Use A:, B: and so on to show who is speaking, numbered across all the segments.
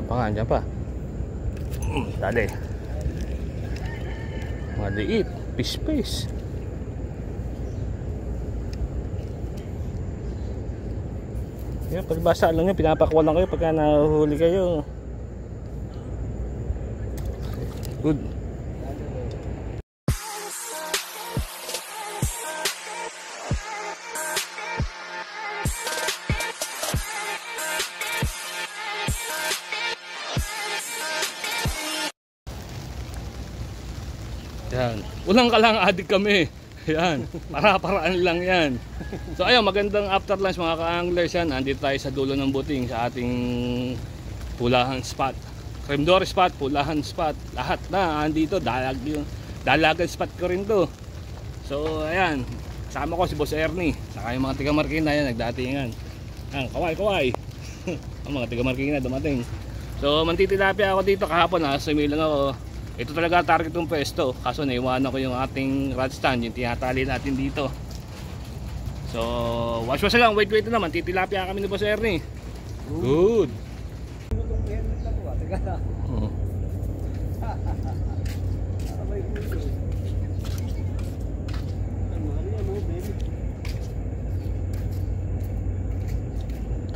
A: Andyan pa. Dali. Maliit. Fish. Yan, pagbasa lang yun, pinapakuha lang kayo pagka nahuli kayo. Good. Yan. Ulang kalang adik kami. Yan. Para-paraan lang yan. So ayun, magandang after lunch mga ka-anglers yan. Andito tayo sa dulo ng buting sa ating pulahan spot. Cremdor spot, pulahan spot. Lahat na andito. Dalagan spot ko rin to. So ayan. Kasama ko si Boss Ernie. Saka yung mga tiga Marikina yan, nagdatingan. Yan, kaway. Ang mga tiga Marikina dumating. So mantitilapia ako dito kahapon ha. Sumilang ako. Ito talaga target ng pwesto. Kaso naiwanan ko yung ating rod stand, yung tinatali natin dito. So, watch lang, wait naman. Titilapia kami ni Boss Ernie. Good.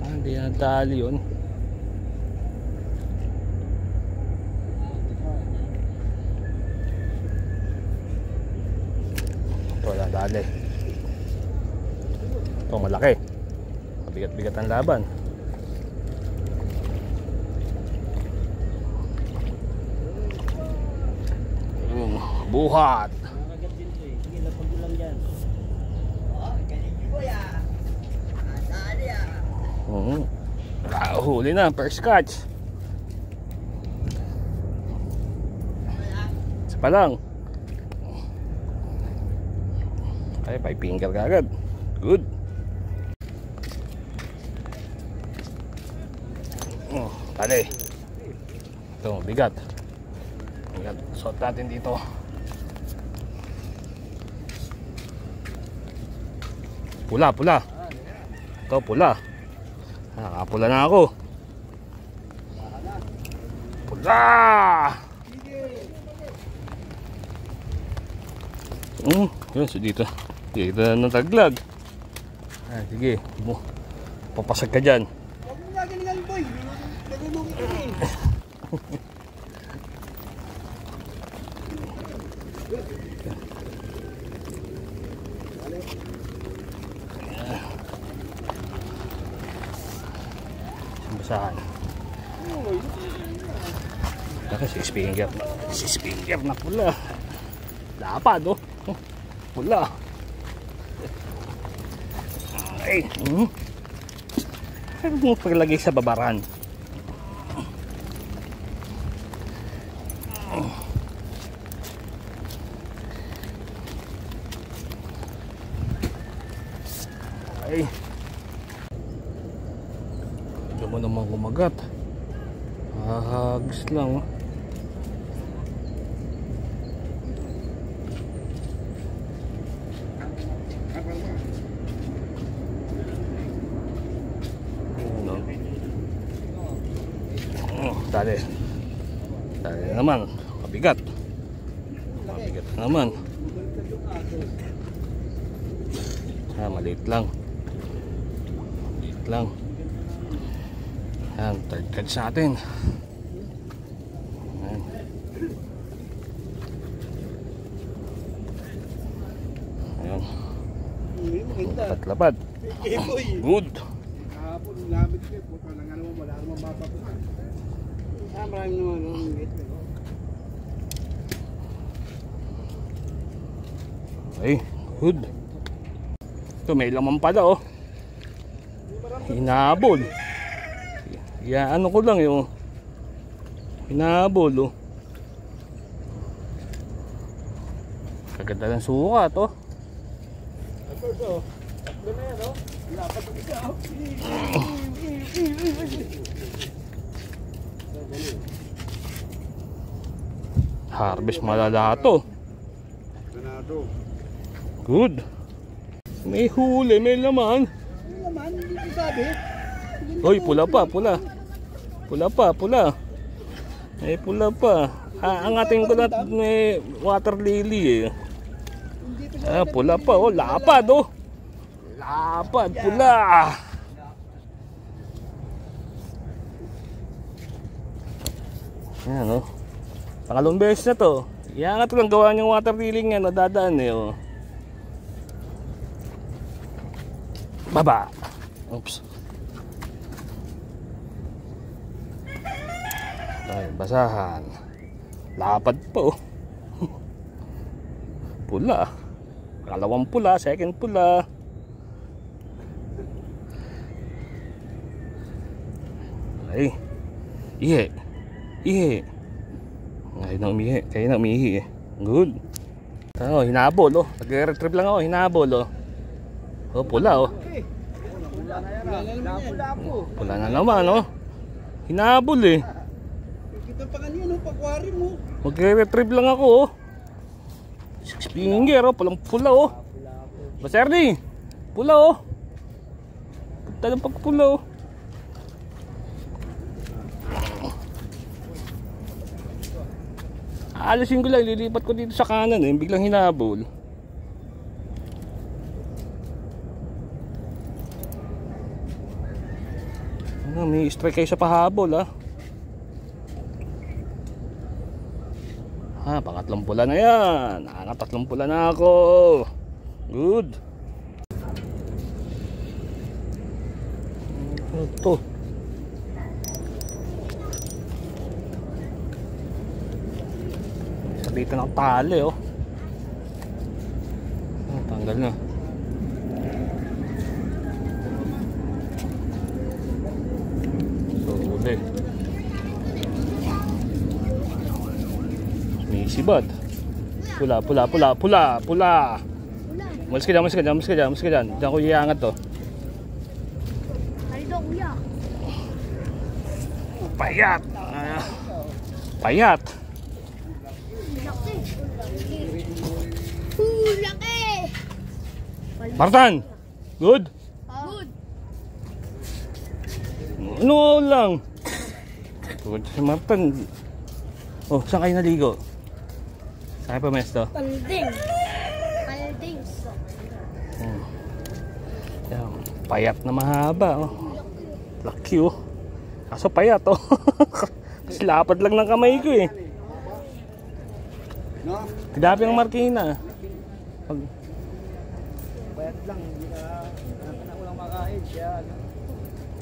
A: Hindi yan tali yun. Wala dali. Ito malaki. Mabigat-bigat ang laban. Buhat. Huli na, first catch. Isa pa lang. Ay, 5 finger ka agad. Good. Tali. Ito, bigat. Suot natin dito. Pula. Ito, pula. Nakapula na ako. Pula! Yun, so dito na taglag. Sige, papasag ka dyan.
B: Huwag mo nga galingan, boy. Nagulungin ka eh.
A: Basahan. Saka 6 finger. 6 finger na pula. Lapad oh. Pula. Ay. Ano mo paglagay sa babaran? Ay. Hindi mo naman kumagat. Hagis lang oh. Dali naman, mabigat naman. Maliit lang. Yan, third catch natin. Ayan. Lapad. Good. Ay, good. Ito may laman pala oh. Hinabol. Ano ko lang yung hinabol oh. Kaganda ng sukat oh. Harvest malala to. Good. May huli, may laman.
B: May laman, hindi ko sabi.
A: Hoy, pula pa, pula. Pula pa, pula. Eh, pula pa. Ang ating kulat may water lily eh. Pula pa, oh, lapad oh. Lapad, pula. Ayan oh. Pangalawang beses na to. Iangat ko lang gawa niyang water lily nga, nadadaan eh oh. Baba. Oops. Ay, basahan. Lapad po. Pula. Kalawang pula, second pula. Ay. Ihi. Ihi. Ay, na umihi. Kaya na umihi eh. Good. Oh, hinabol oh. Nag-retrieve lang ako, hinabol oh. Oh, pula oh. Pula na naman oh. Hinabol eh.
B: Kita pa kanina, pag-aquarium mo.
A: Magre-retrieve lang ako oh. Six finger oh, pulang pula oh. Boss Ernie, pula oh. Punta ng pagpula oh. Alisin ko lang, lilipat ko dito sa kanan eh, biglang hinabol. Ano, may strike kayo sa pahabol ah. Pangatlong pula na yan. Nakatatlong pula na ako. Good. Ano to? Dito ng tali oh. Tanggal na. So uli. May sibad. Pula, pula, pula, pula, pula. Malis ka dyan, malis ka dyan, malis ka dyan, malis ka dyan. Diyan ko iangat to. Payat. Payat.
C: Laki!
A: Martan! Good?
C: Good!
A: Ano lang? Good si Martan. Oh, saan kayo naligo? Saan kayo pamesto?
C: Panding! Panding!
A: Yan, payat na mahaba oh. Laki oh. Kaso payat oh. Kasi lapad lang ng kamay ko eh.
B: No?
A: Tidapi ang markina.
B: Bayad lang, hindi na ulang makain siya.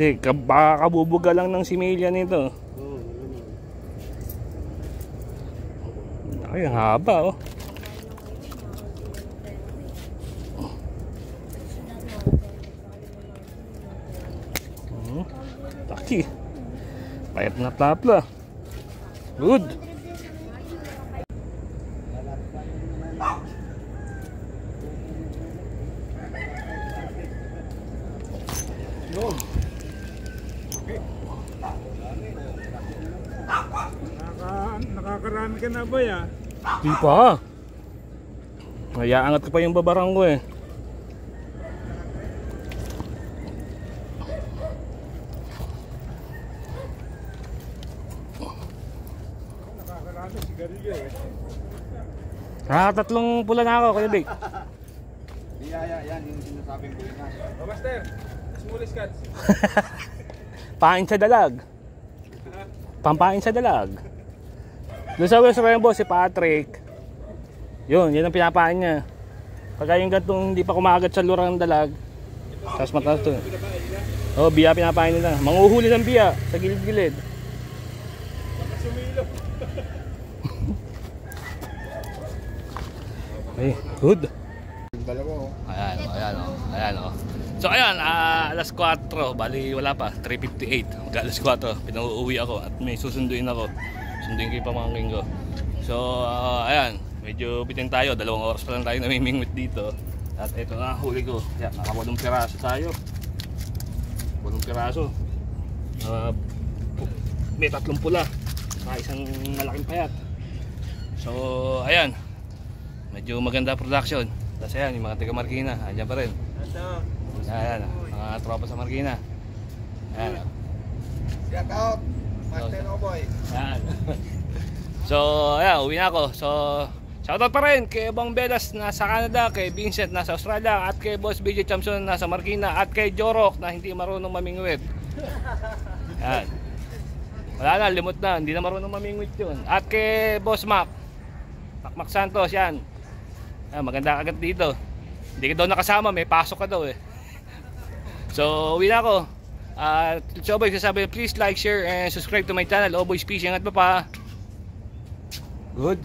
A: Hindi, baka kabubuga lang ng similya nito. Ay, ang haba oh. Laki. Payat na tapla. Good.
B: Nakakarami ka na ba ya?
A: Di pa. Nayaangat ko pa yung babarang ko eh.
B: Nakakarami sigarilyo eh.
A: Tatlong pula na ako, Kuya Vic.
B: Yan yung sinasabing bulinas. Oh, Master, small scats.
A: Pain sa dalag. Pampain sa dalag. Doon sa West Rainbow, si Patrick. Yun ang pinapain niya. Pagka yung gantong hindi pa kumagat sa lurang ng dalag, tapos mataas to. Oh, biya pinapain nila. Manguhuli ng biya sa gilid-gilid. Okay, good. Ayan, ayan, ayan, oh. So ayan, alas 4, bali wala pa, 3:58. Alas 4, pinauuwi ako at may susunduin ako. Sunduin ko yung pamangkin ko. So ayan, medyo bitin tayo, 2 oras pa lang tayo namimingwit dito. At ito na, huli ko. Ayan, naka 8 piraso tayo. 8 piraso. May 3 pula, isang malaking payat. So ayan, medyo maganda production. Tapos ayan, yung mga taga Marikina, andyan pa rin. Ayan, mga tropa sa Marikina. Ayan.
B: Shout out! Master Oboy.
A: Yan. So, ayan, uwi na ako. So, shoutout pa rin kay Bong Belas nasa Canada, kay Vincent nasa Australia, at kay Boss BJ Chamson nasa Marikina, at kay Jorok na hindi marunong mamingwit. Yan. Wala na, limot na, hindi na marunong mamingwit yun. At kay Boss Mac Santos, yan. Ayan, maganda agad dito. Hindi ka daw nakasama, may pasok ka daw eh. So, uwi na ako. So, boy, sasabi, please like, share, and subscribe to my channel, Oboy's Fishing at Papa. Good.